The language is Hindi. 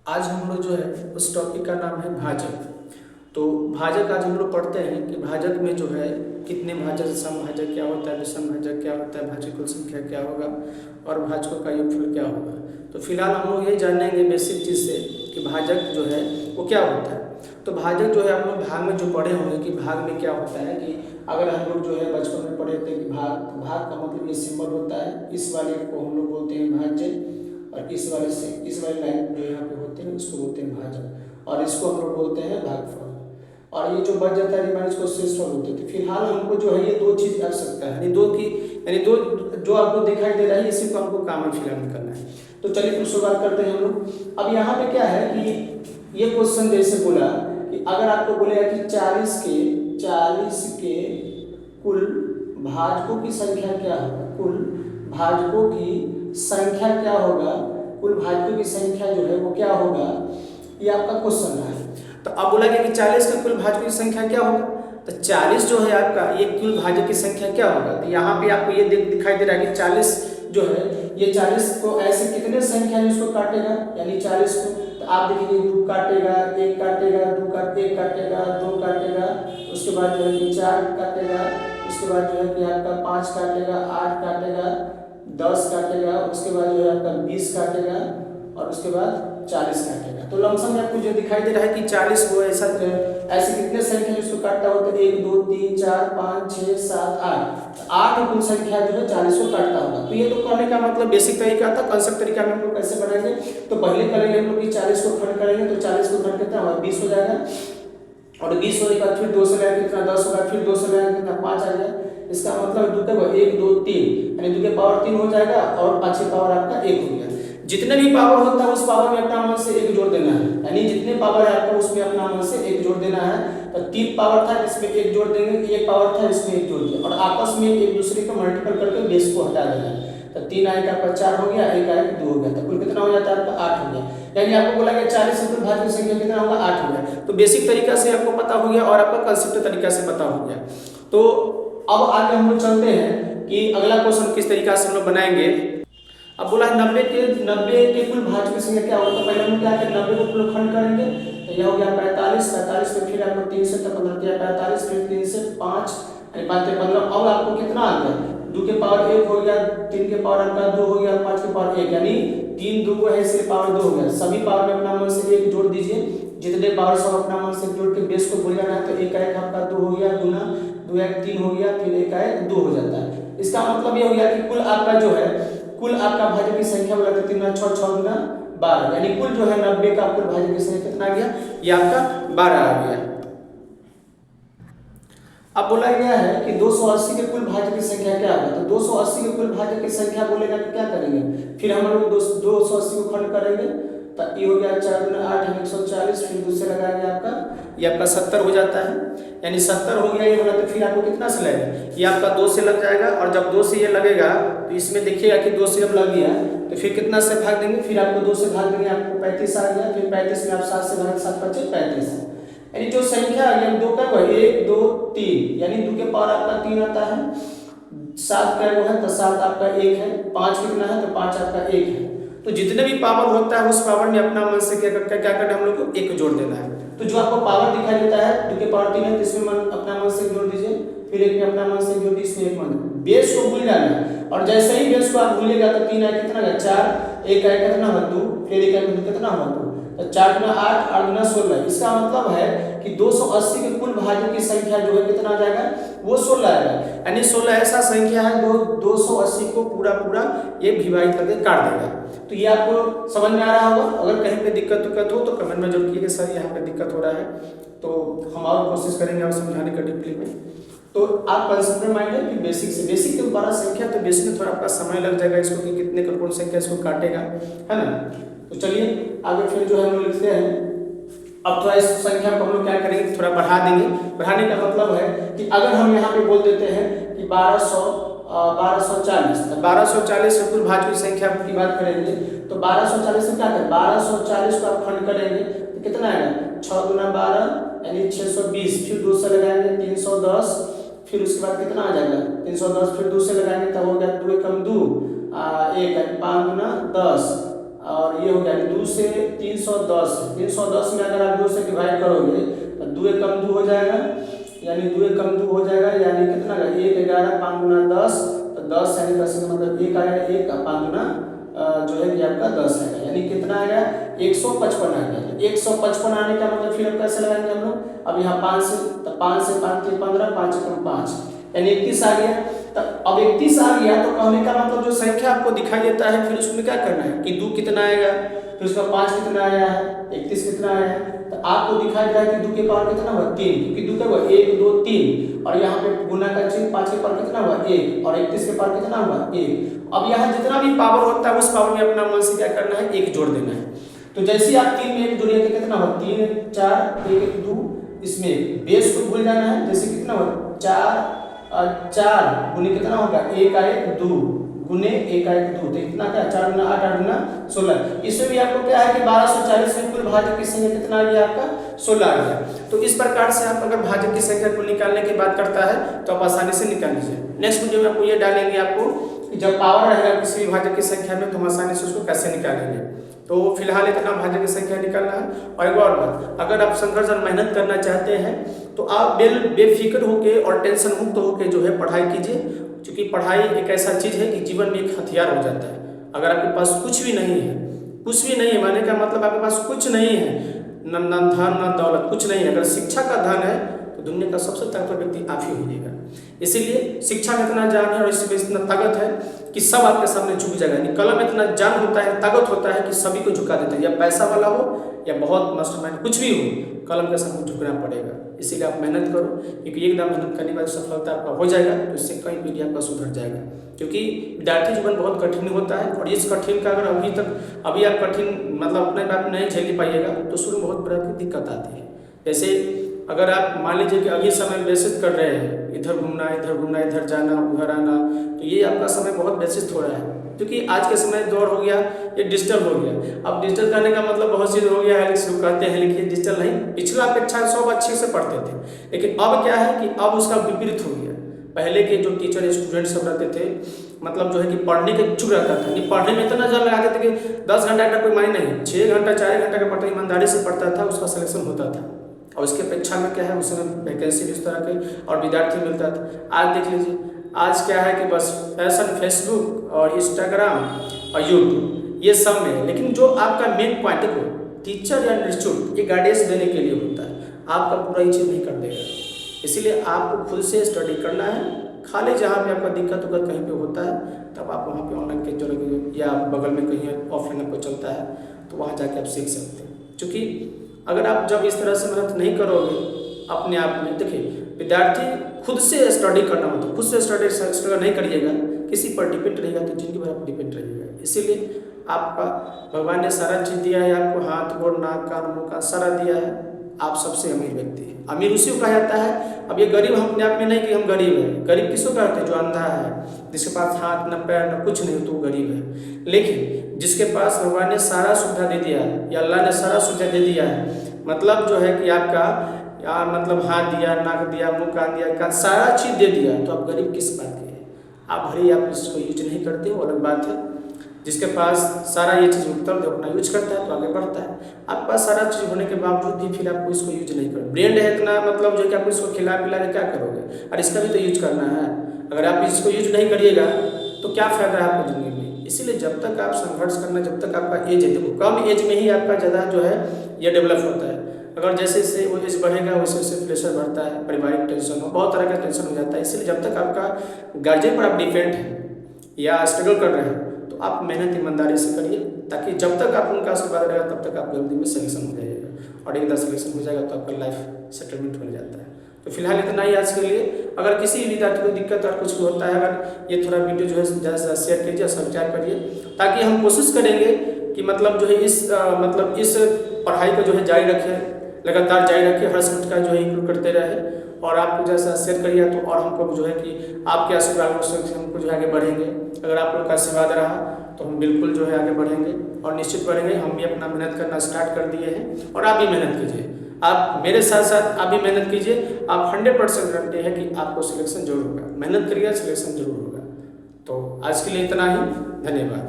आज हम लोग जो है उस टॉपिक का नाम है भाजक। तो भाजक आज हम लोग पढ़ते हैं कि भाजक में जो है कितने भाजक, समभाजक क्या होता है, विषम भाजक क्या होता है, भाजक कुल संख्या क्या होगा और भाजकों का योगफल क्या होगा। तो फिलहाल हम लोग ये जानेंगे बेसिक चीज़ से कि भाजक जो है वो क्या होता है। तो भाजक जो है हम लोग भाग में जो पढ़े होंगे कि भाग में क्या होता है कि अगर हम लोग जो है बचपन में पढ़े थे कि भाग का मतलब ये सिंबल होता है, इस वाले को हम लोग बोलते हैं भाज्य और इस वाले लाइन जो यहाँ पे होते हैं उसको बोलते हैं भाजक और इसको हम लोग बोलते हैं भागफल। और ये जो बच जाता है रिमाइंड इसको शेषफल होते हैं। तो फिलहाल हमको जो है ये दो चीज़ आवश्यकता है, यानी दो जो आपको दिखाई दे रहा है इसी को हमको काम में फिलहाल करना है। तो चलिए फिर शुरुआत करते हैं हम लोग। अब यहाँ पे क्या है कि ये क्वेश्चन जैसे बोला कि अगर आपको बोलेगा कि 40 के कुल भाजकों की संख्या क्या होगा, कुल भाजकों की संख्या क्या होगा, कुल भाजकों की संख्या जो है वो क्या होगा, ये आपका क्वेश्चन है। तो अब बोला गया कि 40 के कुल भाजकों की संख्या क्या होगा। तो 40 जो है आपका ये कुल भाजक की संख्या क्या होगा। तो यहाँ पे आपको ये दिखाई दे रहा है कि 40 जो है ये 40 को ऐसे कितने संख्या में इसको काटेगा, यानी 40 को तो आप देखिए 2 काटेगा, 1 काटेगा, 1 काटेगा, 2 काटेगा, उसके बाद जो है कि 4 काटेगा, उसके बाद जो है कि आपका 5 काटेगा, 8 काटेगा, 10 काटेगा, उसके बाद जो है आपका 20 काटेगा और उसके बाद 40 काटेगा। तो लमसम में आपको जो दिखाई दे रहा है कि 40 को ऐसे कितने संख्या इसको काटता हो तो 1 2 3 4 5 6 7 8 8 कुल संख्या जो है 40 को काटता होगा। तो ये तो करने का मतलब बेसिक तरीका था। कंसेप्ट तरीका में हम लोग कैसे बनाएंगे, तो पहले करेंगे हम लोग कि 40 को खंड करेंगे तो 40 को खंड कितना होगा 20 हो जाएगा और 20 होने के बाद फिर 2 से लगाएंगे कितना 10 होगा, फिर 2 से लगाएंगे कितना 5 आ जाएगा। इसका मतलब 2 का 1 2 3 यानी 2 के पावर 3 हो जाएगा और 5 के पावर आपका 1 हो गया। जितने भी पावर होता है उस पावर में अपना मन से 1 जोड़ देना है, यानी जितने पावर है आपको उसमें अपना मन से 1 जोड़ देना है। तो 3 पावर था इसमें 1 जोड़ देंगे, 1 पावर था इसमें 1 जोड़ दिया और आपस में एक दूसरे को मल्टीपल करके बेस को हटा देना है। तो 3 आएगा आपका 4 हो गया, 1 आएगा 2 हो गया, तो कुल कितना हो जाता है आपका 8 हो गया। यानी आपको बोला गया 40 से कुल भाज्य की संख्या कितना होगा 8 हो गया। तो बेसिक तरीका से आपको पता हो गया और आपका कंसेप्ट तरीका से पता हो गया। तो अब आगे हम लोग चलते हैं कि अगला क्वेश्चन किस तरीका से हम लोग बनाएंगे। अब बोला 90 के कुल भाज्य की संख्या क्या होगा। तो पहले हम क्या करेंगे 90 को कुल खंड करेंगे तो यह हो गया 45 में फिर आपको 3 से 15 दिया 45 फिर 3 से 5 यानी 5 से 15 और आपको कितना आ गया 2 के पावर 1 हो गया, 3 के पावर आपका 2 हो गया, 5 के पावर 1 यानी 3 2 है इसलिए पावर 2 हो गया। सभी पावर में अपना मन से 1 जोड़ दीजिए, जितने पावर सब अपना मन से जोड़ के बेस को भूल जाना है। तो 1 का 1 आपका 2 हो गया गुना 2 1 3 हो गया, फिर 1 का 1 2 हो जाता है। इसका मतलब ये हो गया कि कुल आपका जो है कुल आपका भाज्य की संख्या बोला था 3 6 6 गुना 12 यानी कुल जो है 90 का कुल भाज्य की संख्या कितना आ गया, ये आपका 12 आ गया। अब बोला गया है कि 280 के कुल भाज्य की संख्या क्या होगा। तो 280 के कुल भाज्य की संख्या बोलेगा तो क्या करेंगे, फिर हम लोग 280 को खंड करेंगे तो ये हो गया 4 गुना 8 140, फिर दूसरे लगाएंगे आपका ये आपका 70 हो जाता है, यानी 70 हो गया ये बोला। तो फिर आपको कितना से लगेगा, ये आपका 2 से लग जाएगा और जब 2 से ये लगेगा तो इसमें देखिएगा कि 2 से अब लग गया तो फिर कितना से भाग देंगे, फिर आपको 2 से भाग देंगे आपको 35 आ गया, फिर 35 में आप 7 से भाग 7 5 35 यानी जो संख्या आ गया 2 का 1 2 3 यानी 2 के पावर आपका 3 आता है, 7 का वो है तो 7 आपका 1 है, 5 कितना है तो 5 आपका 1 है। तो जितने भी पावर होता है उस पावर में अपना मन से क्या करना हम लोग को 1 जोड़ देना है। तो जो आपको पावर दिखाई देता है 2 के पावर 3 है तो इसमें अपना मन से जोड़ दीजिए, फिर 1 में अपना मन से जोड़ दीजिए, इसमें 1 मन बेस को भूल जाना है और जैसे ही बेस को आप भूलेगा तो 3 आएगा कितना 4 1 आएगा कितना होगा 2 फिर 1 आएगा कितना होगा 2 तो 4 गुना 8 8 गुना 16। इसका मतलब है कि 280 के कुल भाज्य की संख्या जो है कितना आ जाएगा वो 16 आएगा, यानी 16 ऐसा संख्या है 280 को पूरा ये विभाजित करके काट देगा। तो ये आपको समझ में आ रहा होगा। अगर कहीं पे दिक्कत हो तो कमेंट में जरूर कीजिए सर यहाँ पे दिक्कत हो रहा है, तो हम और कोशिश करेंगे और समझाने का डीपली में। तो आप कंसेप्ट में माइंड है कि बेसिक के बड़ा संख्या तो बेसिक में थोड़ा आपका समय लग जाएगा इसको कि कितने कौन संख्या इसको काटेगा, है ना। तो चलिए आगे फिर जो है हम लोग लिखते हैं। अब थोड़ा इस संख्या को हम लोग क्या करेंगे थोड़ा बढ़ा देंगे। बढ़ाने का मतलब है कि अगर हम यहाँ पे बोल देते हैं कि 1240 से कुल भाज्य की संख्या की बात करेंगे तो 1240 से क्या करें 1240 को आप खंड करेंगे तो कितना आएगा 6 गुना 12 यानी 620, फिर 2 से लगाएंगे 310, फिर उसके बाद कितना आ जाएगा 310, फिर 2 से लगाएंगे तब हो गया 2 कम 2 1 5 गुना 10 और ये हो गया 2 से 310, 310 में अगर आप 2 से डिवाइड करोगे तो 2 एकम 2 हो जाएगा, यानी 2 एकम 2 हो जाएगा, यानी कितना का 1 11 5 गुना 10, तो 10 यानी 10 का मतलब 1 आएगा, 1 का 5 गुना जो है कि आपका 10 आएगा, यानी कितना आएगा 155 आ गया। तो 155 आने का मतलब फिर अब कैसे लगाएंगे हम लोग, अब यहाँ 5 से, तो 5 से 5 के 15, 5 एकम 5 यानी 31 आ गया। तो अब 31 आ गया तो कहने का मतलब जो संख्या आपको दिखाई देता है फिर उसमें क्या करना है कि 2 कितना आएगा, फिर उसका 5 कितना आया है, 31 कितना आया है, तो आपको दिखाई दे रहा है कि 2 के पावर कितना हुआ 3, क्योंकि 2 का हुआ 1 2 3 और यहाँ पे गुना का चिन्ह 5 के पावर कितना हुआ 1 और 31 के पावर कितना हुआ 1। अब यहाँ जितना भी पावर होता है उस पावर में अपना मन से क्या करना है 1 जोड़ देना है। तो जैसे ही आप 3 में 1 जोड़िए तो कितना हुआ 3 4 1 2, इसमें बेस को भूल जाना है, जैसे कितना हुआ 4 4 गुने कितना होगा 1 1 2 गुने 1 1 2, तो इतना क्या 4 गुना 8 8 गुना 16। इसमें भी आपको क्या है कि 1240 में कुल भाजक की संख्या कितना आ गया आपका 16 आ गया। तो इस प्रकार से आप अगर भाजक की संख्या को निकालने की बात करता है तो आप आसानी से निकाल लीजिए। नेक्स्ट वीडियो में आपको ये डालेंगे आपको कि जब पावर रहेगा किसी भी भाजक की संख्या में तो हम आसानी से उसको कैसे निकालेंगे। तो फिलहाल इतना भाजक की संख्या निकालना है। और एक और बात, अगर आप संघर्ष और मेहनत करना चाहते हैं तो आप बेफिक्र होकर और टेंशन मुक्त होकर जो है पढ़ाई कीजिए, क्योंकि पढ़ाई एक ऐसा चीज़ है कि जीवन में एक हथियार हो जाता है। अगर आपके पास कुछ भी नहीं है, कुछ भी नहीं है माने का मतलब आपके पास कुछ नहीं है, न धन न दौलत, कुछ नहीं है, अगर शिक्षा का धन है तो दुनिया का सबसे ताकतवर व्यक्ति आप ही होइएगा। इसीलिए शिक्षा में इतना जान है और इसमें इतना ताकत है कि सब आपके सामने झुक जाएगा। यानी कलम इतना जान होता है, ताकत होता है कि सभी को झुका देता है, या पैसा वाला हो या बहुत मास्टरमाइंड कुछ भी हो, कलम के सामने झुकना पड़ेगा। इसीलिए आप मेहनत करो, क्योंकि एकदम मेहनत करने के बाद सफलता आपका हो जाएगा तो इससे कई पीढ़ी आपका सुधर जाएगा। क्योंकि विद्यार्थी जीवन बहुत कठिन होता है और इस कठिन का अगर अभी आप कठिन मतलब अपने आप नहीं झेल पाइएगा तो शुरू में बहुत बड़ा दिक्कत आती है। जैसे अगर आप मान लीजिए कि अभी समय व्यतीत कर रहे हैं, इधर घूमना इधर जाना उधर आना, तो ये आपका समय बहुत व्यतीत हो रहा है, क्योंकि आज के समय दौर हो गया ये डिजिटल हो गया। अब डिजिटल करने का मतलब बहुत चीज़ हो गया है, इसको कहते हैं लिखिए डिजिटल नहीं, पिछला अपेक्षा सब अच्छे से पढ़ते थे, लेकिन अब क्या है कि अब उसका विपरीत हो गया। पहले के जो टीचर स्टूडेंट सब रहते थे मतलब जो है कि पढ़ने के इच्छुक रहता था, नहीं पढ़ने में इतना जान लगाते थे कि 10 घंटा का कोई मायने नहीं, 6 घंटा 4 घंटा का पढ़ता ईमानदारी से पढ़ता था, उसका सिलेक्शन होता था। और उसके अपेक्षा में क्या है उस समय वैकेंसी भी इस तरह के और विद्यार्थी मिलता था। आज देख लीजिए, आज क्या है कि बस फैशन फेसबुक और इंस्टाग्राम और यूट्यूब ये सब में, लेकिन जो आपका मेन पॉइंट है टीचर या इंस्टीट्यूट ये गाइडेंस देने के लिए होता है, आपका पूरा ये चीज़ नहीं कर देगा। इसीलिए आपको खुद से स्टडी करना है। खाली जहाँ पे आपका दिक्कत होगा कहीं पे होता है तब आप वहाँ पे ऑनलाइन के जरिए या बगल में कहीं ऑफलाइन आपको चलता है तो वहाँ जाके आप सीख सकते हैं। क्योंकि अगर आप जब इस तरह से मेहनत नहीं करोगे अपने आप में, देखिए विद्यार्थी खुद से स्टडी करना होता है, खुद से स्टडी नहीं करिएगा, किसी पर डिपेंड रहेगा तो जिंदगी भर आप डिपेंड रहिएगा। इसीलिए आपका भगवान ने सारा चीज़ दिया है आपको, हाथ गोड़ नाक कान मुँह का सारा दिया है, आप सबसे अमीर व्यक्ति हैं। अमीर उसी को कहा जाता है। अब ये गरीब हम अपने आप में नहीं कि हम गरीब हैं, गरीब किसको कहते हैं जो अंधा है, जिसके पास हाथ न पैर न कुछ नहीं तो वो गरीब है। लेकिन जिसके पास भगवान ने सारा सुविधा दे दिया है या अल्लाह ने सारा सुविधा दे दिया है, मतलब जो है कि आपका मतलब हाथ दिया, नाक दिया, मुँह कान दिया, सारा चीज़ दे दिया, तो आप गरीब किस बात के हैं? आप भले आप इसको यूज नहीं करते हो अलग बात है, जिसके पास सारा ये चीज़ उपलब्ध है अपना यूज करता है तो आगे बढ़ता है। आपके पास सारा चीज़ होने के बावजूद भी फिर आपको इसको यूज नहीं करो, ब्रेन है इतना मतलब जो है कि आप इसको खिला पिला के क्या करोगे, और इसका भी तो यूज करना है। अगर आप इसको यूज नहीं करिएगा तो क्या फ़ायदा है आपको ज़िंदगी में। इसीलिए जब तक आप संघर्ष करना, जब तक आपका एज है, देखो कम एज में ही आपका ज़्यादा जो है ये डेवलप होता है। अगर जैसे जैसे वो एज बढ़ेगा वैसे वैसे प्रेशर बढ़ता है, पारिवारिक टेंशन हो, बहुत तरह का टेंशन हो जाता है। इसलिए जब तक आपका गार्जियन पर आप डिपेंड हैं या स्ट्रगल कर रहे हैं तो आप मेहनत ईमानदारी से करिए, ताकि जब तक आप उनका आशीर्वाद रहेगा तब तक आप जल्दी में सिलेक्शन हो जाइएगा, और एक बार सिलेक्शन हो जाएगा तो आपका लाइफ सेटलमेंट हो जाता है। तो फिलहाल इतना ही आज के लिए। अगर किसी विद्यार्थी को दिक्कत और कुछ भी होता है, अगर ये थोड़ा वीडियो जो है ज़्यादा से ज़्यादा शेयर कीजिए, सब्सक्राइब करिए, ताकि हम कोशिश करेंगे कि मतलब जो है इस पढ़ाई को जो है जारी रखें, लगातार जारी रखें, हर सब्जेक्ट का जो है इंक्लूड करते रहे। और आपको जैसा शेयर करिए तो और हमको जो है कि आपके आशीर्वाद से हमको जो है आगे बढ़ेंगे। अगर आप लोग का आशीर्वाद रहा तो हम बिल्कुल जो है आगे बढ़ेंगे और निश्चित बढ़ेंगे। हम भी अपना मेहनत करना स्टार्ट कर दिए हैं और आप भी मेहनत कीजिए, आप मेरे साथ साथ आप भी मेहनत कीजिए। आप 100% गारंटी है कि आपको सिलेक्शन जरूर होगा, मेहनत करिएगा सिलेक्शन जरूर होगा। तो आज के लिए इतना ही, धन्यवाद।